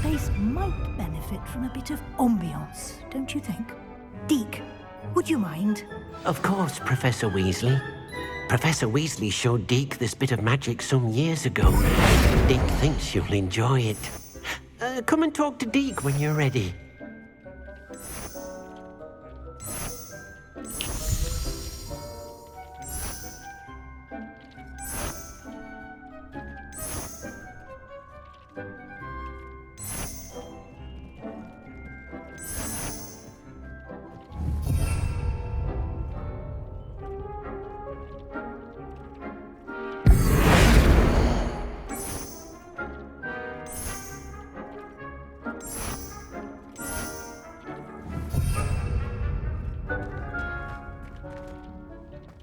place might benefit from a bit of ambiance, don't you think? Deke, would you mind? Of course, Professor Weasley. Professor Weasley showed Deke this bit of magic some years ago. Deke thinks you'll enjoy it. Come and talk to Deke when you're ready.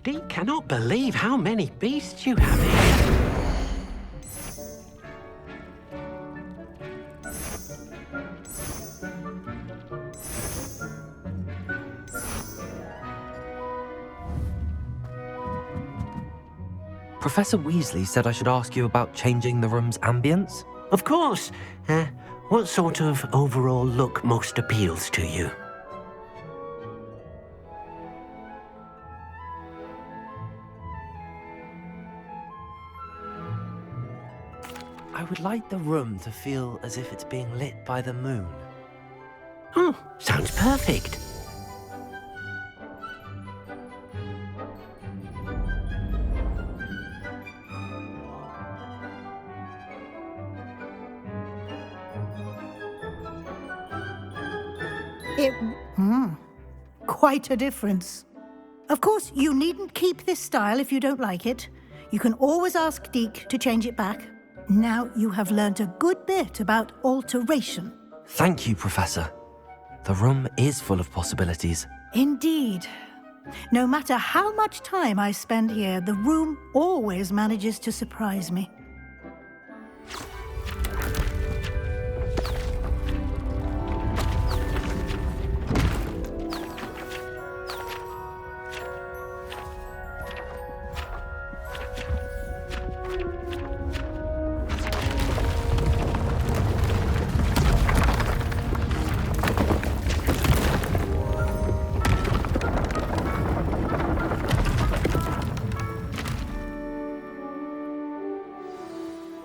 Deke cannot believe how many beasts you have here. Professor Weasley said I should ask you about changing the room's ambience. Of course. What sort of overall look most appeals to you? I would like the room to feel as if it's being lit by the moon. Oh, sounds perfect. Quite a difference. Of course, you needn't keep this style if you don't like it. You can always ask Deke to change it back. Now you have learnt a good bit about alteration. Thank you, Professor. The room is full of possibilities. Indeed. No matter how much time I spend here, the room always manages to surprise me.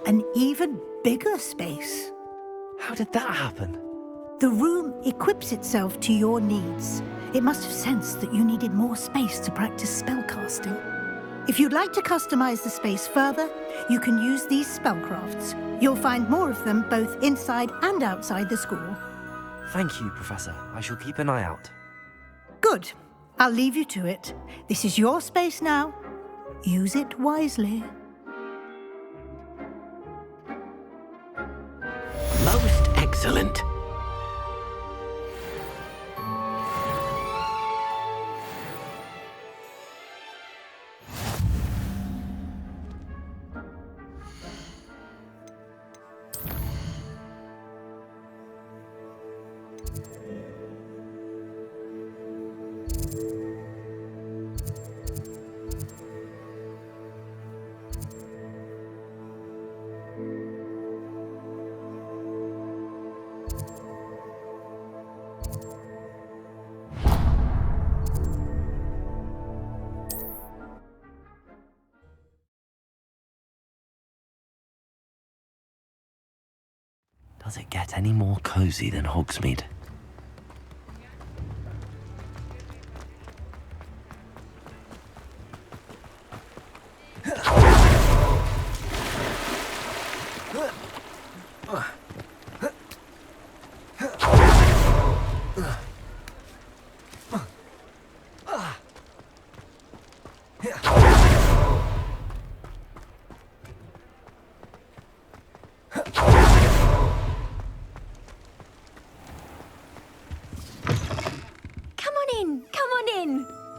An even bigger space. How did that happen? The room equips itself to your needs. It must have sensed that you needed more space to practice spellcasting. If you'd like to customize the space further, you can use these spellcrafts. You'll find more of them both inside and outside the school. Thank you, Professor. I shall keep an eye out. Good. I'll leave you to it. This is your space now. Use it wisely. Most excellent. Does it get any more cozy than Hogsmeade?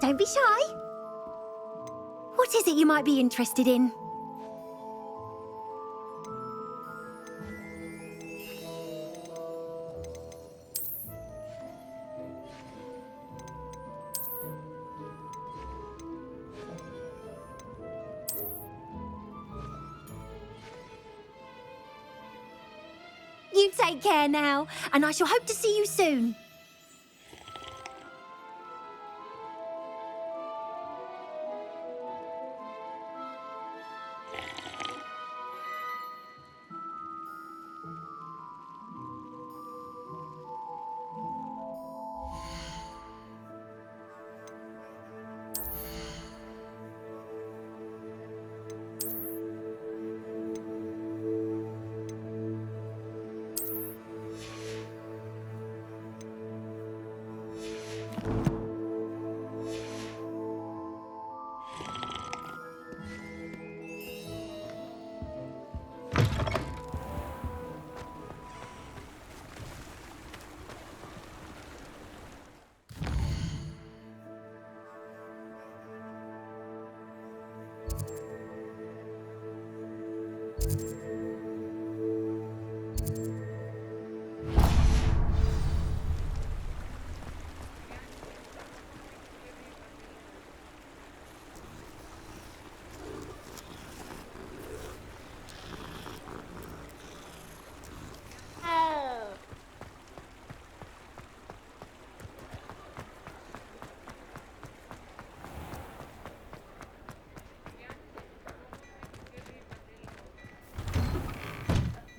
Don't be shy. What is it you might be interested in? You take Take care now, and I shall hope to see you soon.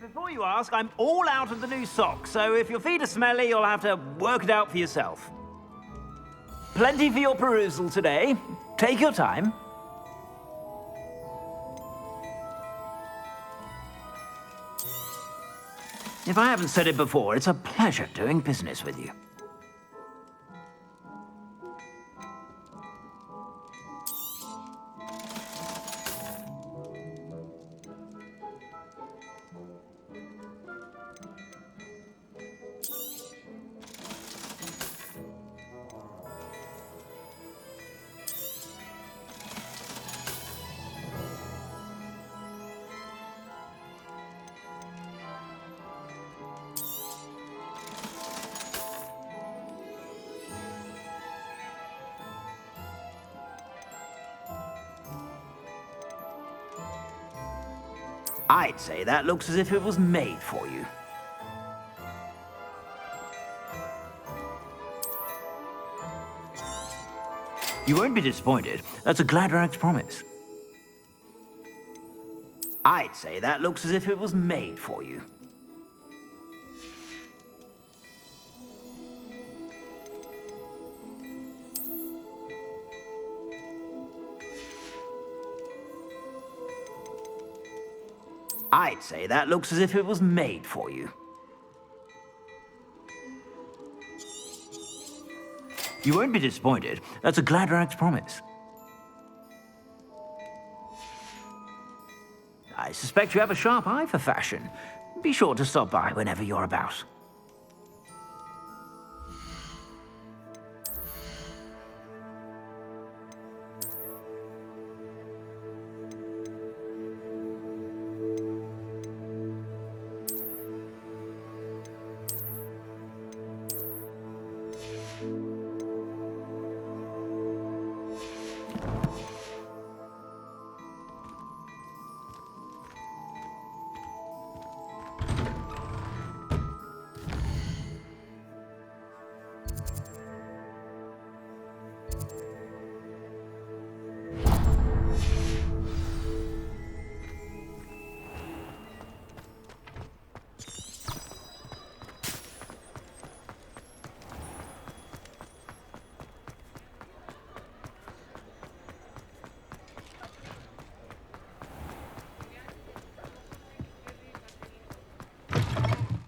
Before you ask, I'm all out of the new socks, so if your feet are smelly, you'll have to work it out for yourself. Plenty for your perusal today. Take your time. If I haven't said it before, it's a pleasure doing business with you. I'd say that looks as if it was made for you. You won't be disappointed. That's a Gladrax promise. I'd say that looks as if it was made for you. I'd say that looks as if it was made for you. You won't be disappointed. That's a Gladrax promise. I suspect you have a sharp eye for fashion. Be sure to stop by whenever you're about.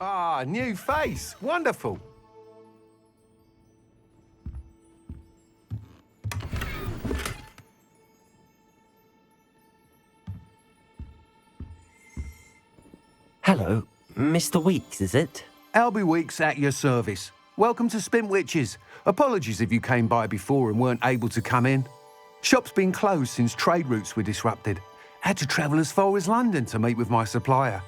Ah, new face. Wonderful. Hello, Mr. Weeks, is it? Albie Weeks at your service. Welcome to Spintwitches. Apologies if you came by before and weren't able to come in. Shop's been closed since trade routes were disrupted. Had to travel as far as London to meet with my supplier.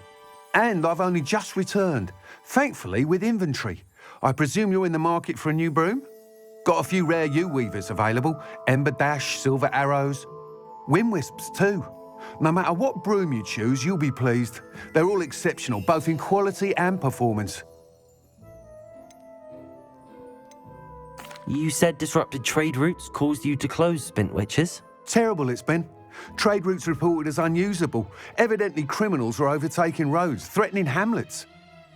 And I've only just returned, thankfully with inventory. I presume you're in the market for a new broom? Got a few rare yew weavers available, Ember Dash, Silver Arrows, Wind Wisps too. No matter what broom you choose, you'll be pleased. They're all exceptional, both in quality and performance. You said disrupted trade routes caused you to close Spintwitches? Terrible it's been. Trade routes reported as unusable. Evidently criminals are overtaking roads, threatening hamlets.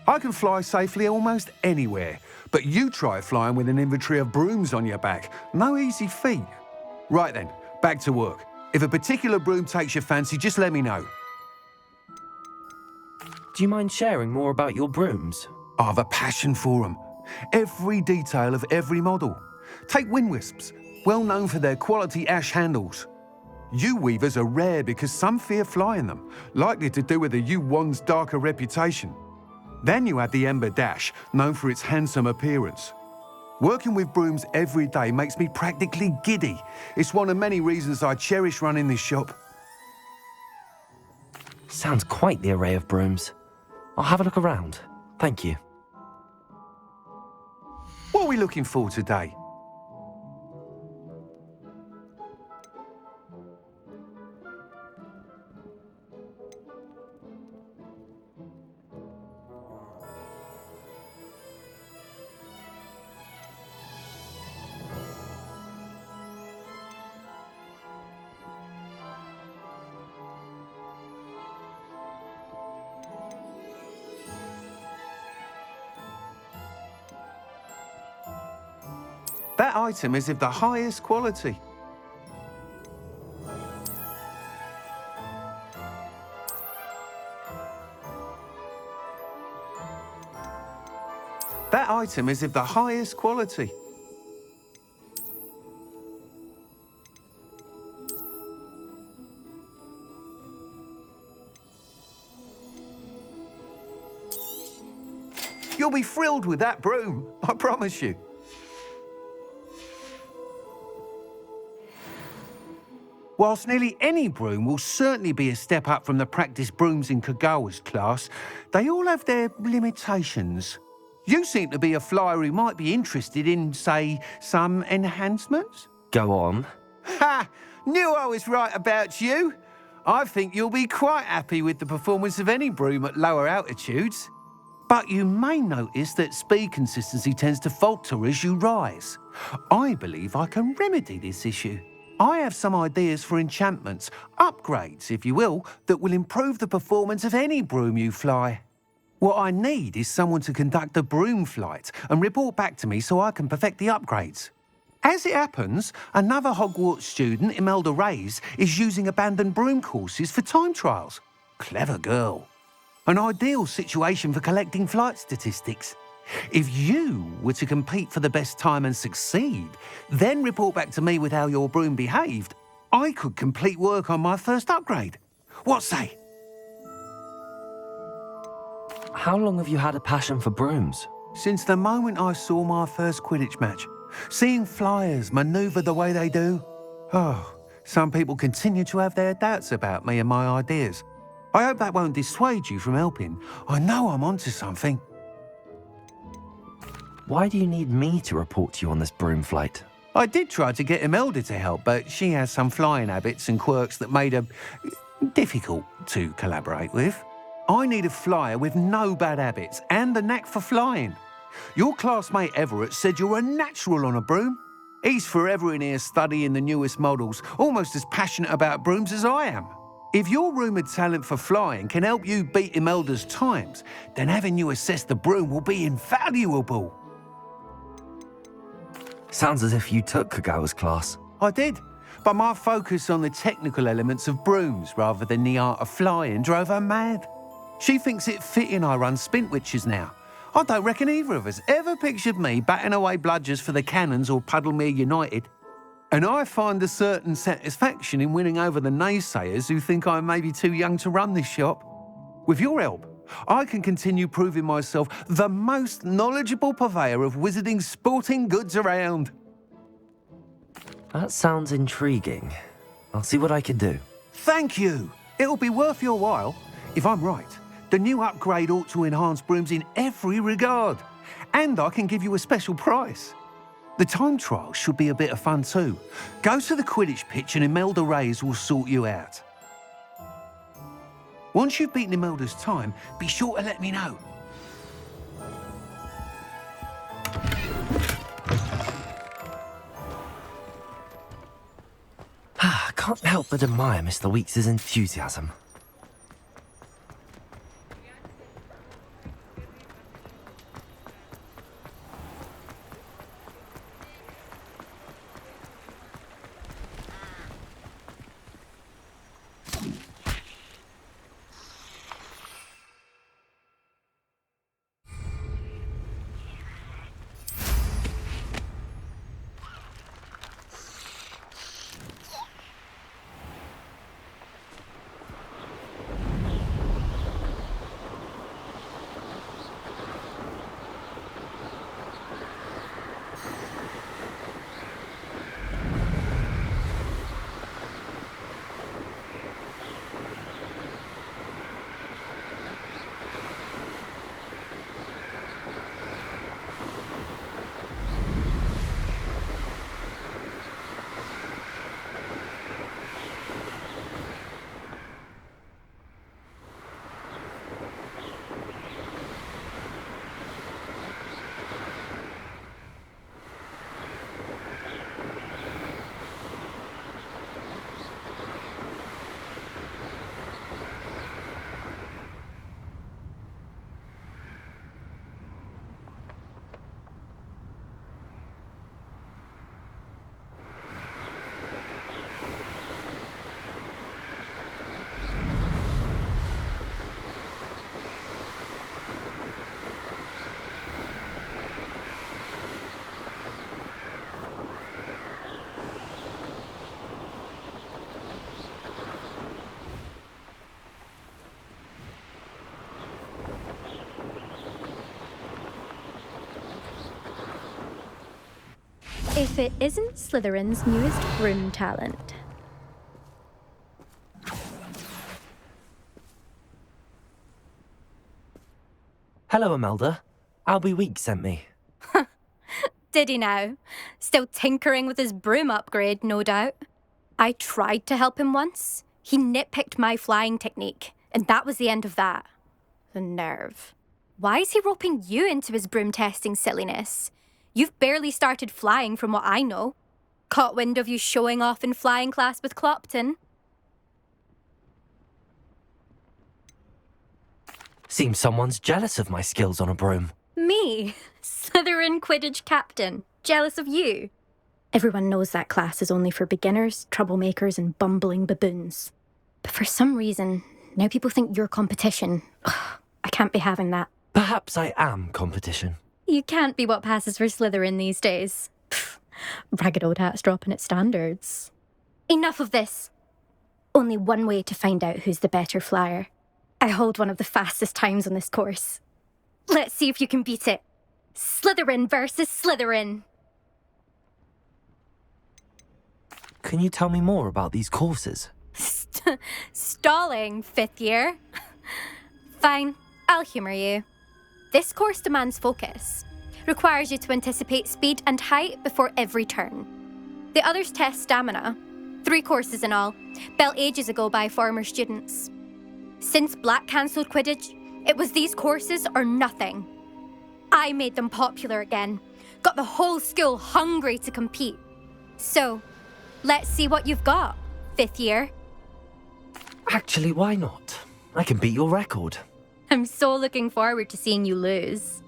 I can fly safely almost anywhere, but you try flying with an inventory of brooms on your back. No easy feat. Right then, back to work. If a particular broom takes your fancy, just let me know. Do you mind sharing more about your brooms? I have a passion for them. Every detail of every model. Take wind wisps, well known for their quality ash handles. U-weavers are rare because some fear flying them, likely to do with the U-wand's darker reputation. Then you have the Ember Dash, known for its handsome appearance. Working with brooms every day makes me practically giddy. It's one of many reasons I cherish running this shop. Sounds quite the array of brooms. I'll have a look around. Thank you. What are we looking for today? That item is of the highest quality. That item is of the highest quality. You'll be thrilled with that broom, I promise you. Whilst nearly any broom will certainly be a step up from the practice brooms in Kagawa's class, they all have their limitations. You seem to be a flyer who might be interested in, say, some enhancements? Go on. Ha! Knew I was right about you. I think you'll be quite happy with the performance of any broom at lower altitudes. But you may notice that speed consistency tends to falter as you rise. I believe I can remedy this issue. I have some ideas for enchantments, upgrades, if you will, that will improve the performance of any broom you fly. What I need is someone to conduct a broom flight and report back to me so I can perfect the upgrades. As it happens, another Hogwarts student, Imelda Reyes, is using abandoned broom courses for time trials. Clever girl. An ideal situation for collecting flight statistics. If you were to compete for the best time and succeed, then report back to me with how your broom behaved, I could complete work on my first upgrade. What say? How long have you had a passion for brooms? Since the moment I saw my first Quidditch match. Seeing flyers manoeuvre the way they do. Oh, some people continue to have their doubts about me and my ideas. I hope that won't dissuade you from helping. I know I'm onto something. Why do you need me to report to you on this broom flight? I did try to get Imelda to help, but she has some flying habits and quirks that made her difficult to collaborate with. I need a flyer with no bad habits and the knack for flying. Your classmate Everett said you're a natural on a broom. He's forever in here studying the newest models, almost as passionate about brooms as I am. If your rumoured talent for flying can help you beat Imelda's times, then having you assess the broom will be invaluable. Sounds as if you took Kagawa's class. I did, but my focus on the technical elements of brooms rather than the art of flying drove her mad. She thinks it fitting I run Spintwitches now. I don't reckon either of us ever pictured me batting away bludgers for the Cannons or Puddlemere United. And I find a certain satisfaction in winning over the naysayers who think I may be too young to run this shop. With your help, I can continue proving myself the most knowledgeable purveyor of wizarding sporting goods around. That sounds intriguing. I'll see what I can do. Thank you. It'll be worth your while. If I'm right, the new upgrade ought to enhance brooms in every regard. And I can give you a special price. The time trial should be a bit of fun too. Go to the Quidditch pitch and Imelda Reyes will sort you out. Once you've beaten Imelda's time, be sure to let me know. I can't help but admire Mr. Weeks' enthusiasm. If it isn't Slytherin's newest broom talent. Hello, Imelda. Albie Weeks sent me. Did he now? Still tinkering with his broom upgrade, no doubt. I tried to help him once. He nitpicked my flying technique, and that was the end of that. The nerve. Why is he roping you into his broom testing silliness? You've barely started flying from what I know. Caught wind of you showing off in flying class with Clopton. Seems someone's jealous of my skills on a broom. Me? Slytherin Quidditch captain. Jealous of you? Everyone knows that class is only for beginners, troublemakers, and bumbling baboons. But for some reason, now people think you're competition. Ugh, I can't be having that. Perhaps I am competition. You can't be what passes for Slytherin these days. Pfft, ragged old hat's dropping its standards. Enough of this. Only one way to find out who's the better flyer. I hold one of the fastest times on this course. Let's see if you can beat it. Slytherin versus Slytherin. Can you tell me more about these courses? Stalling, fifth year. Fine, I'll humour you. This course demands focus. Requires you to anticipate speed and height before every turn. The others test stamina. 3 courses in all, built ages ago by former students. Since Black cancelled Quidditch, it was these courses or nothing. I made them popular again. Got the whole school hungry to compete. So, let's see what you've got, fifth year. Actually, why not? I can beat your record. I'm so looking forward to seeing you lose.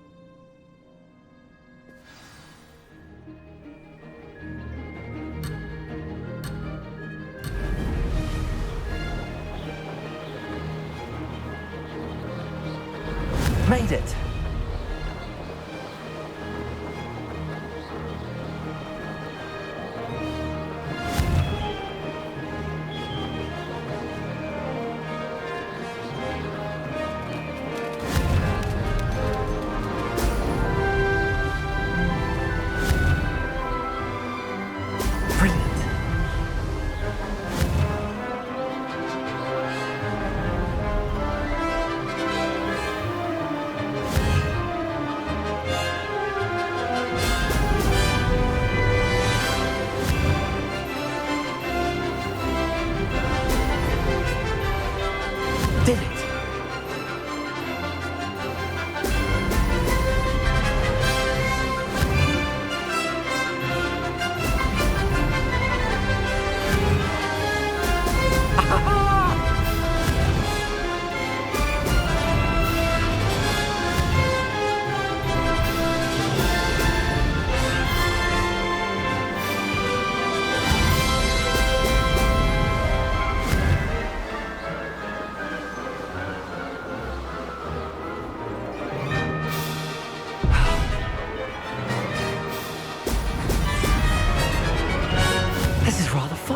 Made it!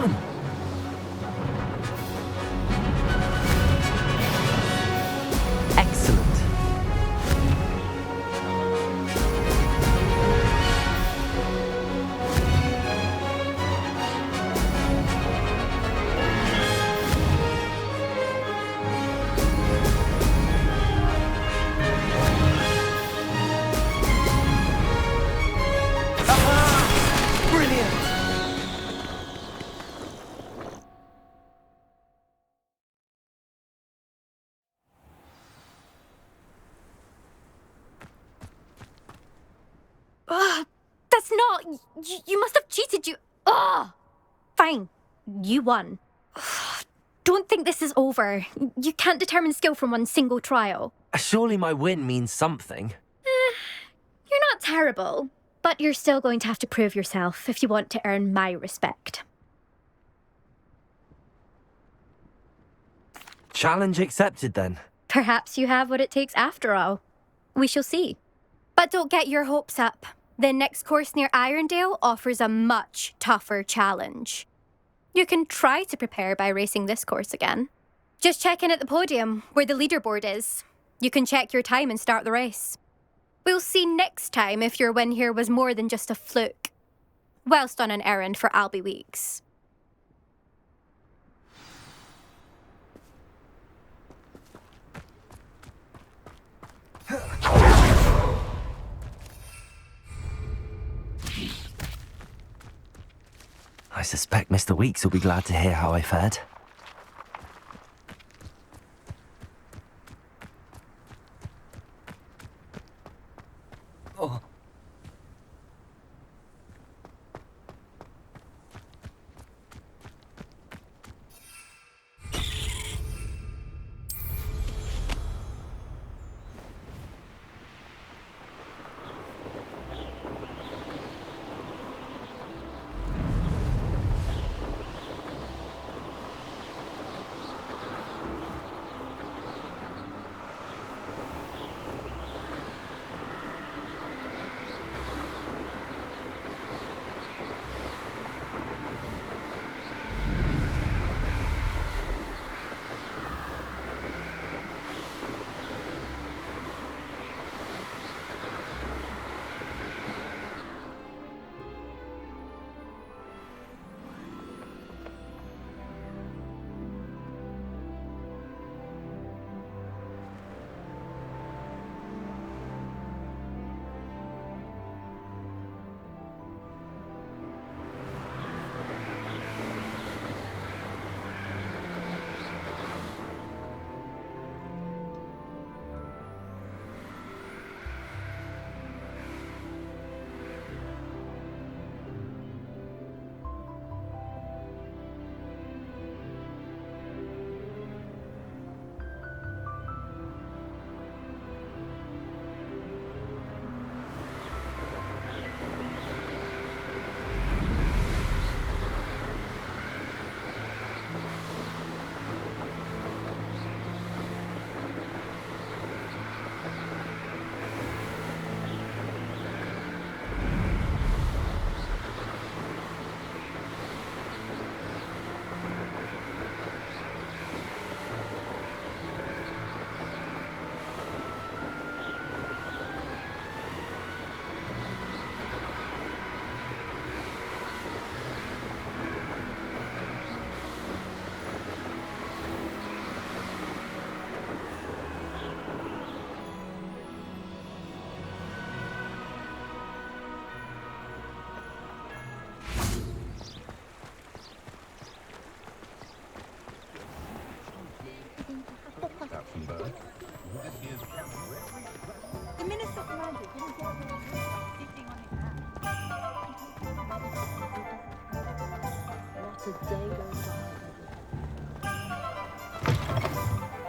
done. Excellent. Ugh, that's not. You must have cheated. Ugh! Fine. You won. Ugh, don't think this is over. You can't determine skill from one single trial. Surely my win means something. You're not terrible, but you're still going to have to prove yourself if you want to earn my respect. Challenge accepted then. Perhaps you have what it takes after all. We shall see. But don't get your hopes up. The next course near Irondale offers a much tougher challenge. You can try to prepare by racing this course again. Just check in at the podium, where the leaderboard is. You can check your time and start the race. We'll see next time if your win here was more than just a fluke, whilst on an errand for Albie Weeks. I suspect Mr. Weeks will be glad to hear how I fared. Oh.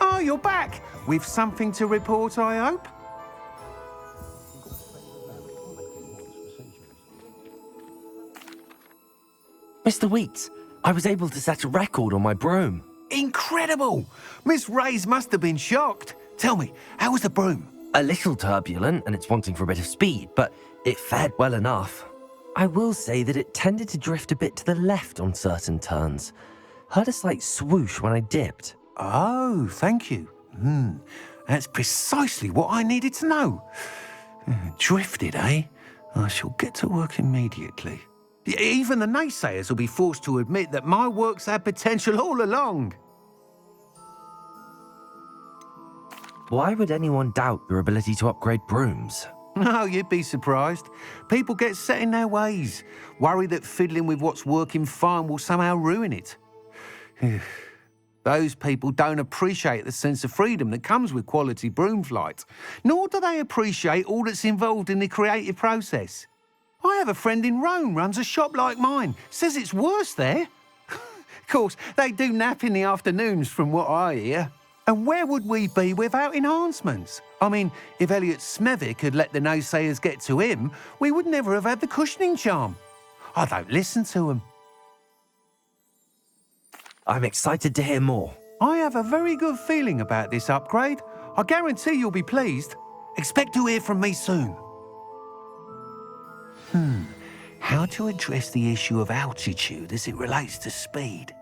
Oh, you're back! With something to report, I hope? Mr. Weeks, I was able to set a record on my broom. Incredible! Miss Reyes must have been shocked. Tell me, how was the broom? A little turbulent and it's wanting for a bit of speed, but it fared well enough. I will say that it tended to drift a bit to the left on certain turns. Heard a slight swoosh when I dipped. Oh, thank you. That's precisely what I needed to know. Drifted, eh? I shall get to work immediately. Even the naysayers will be forced to admit that my work's had potential all along. Why would anyone doubt your ability to upgrade brooms? No, you'd be surprised. People get set in their ways, worry that fiddling with what's working fine will somehow ruin it. Those people don't appreciate the sense of freedom that comes with quality broom flight, nor do they appreciate all that's involved in the creative process. I have a friend in Rome runs a shop like mine, says it's worse there. Of course, they do nap in the afternoons from what I hear. And where would we be without enhancements? I mean, if Elliot Smethwick had let the naysayers get to him, we would never have had the cushioning charm. I don't listen to them. I'm excited to hear more. I have a very good feeling about this upgrade. I guarantee you'll be pleased. Expect to hear from me soon. How to address the issue of altitude as it relates to speed?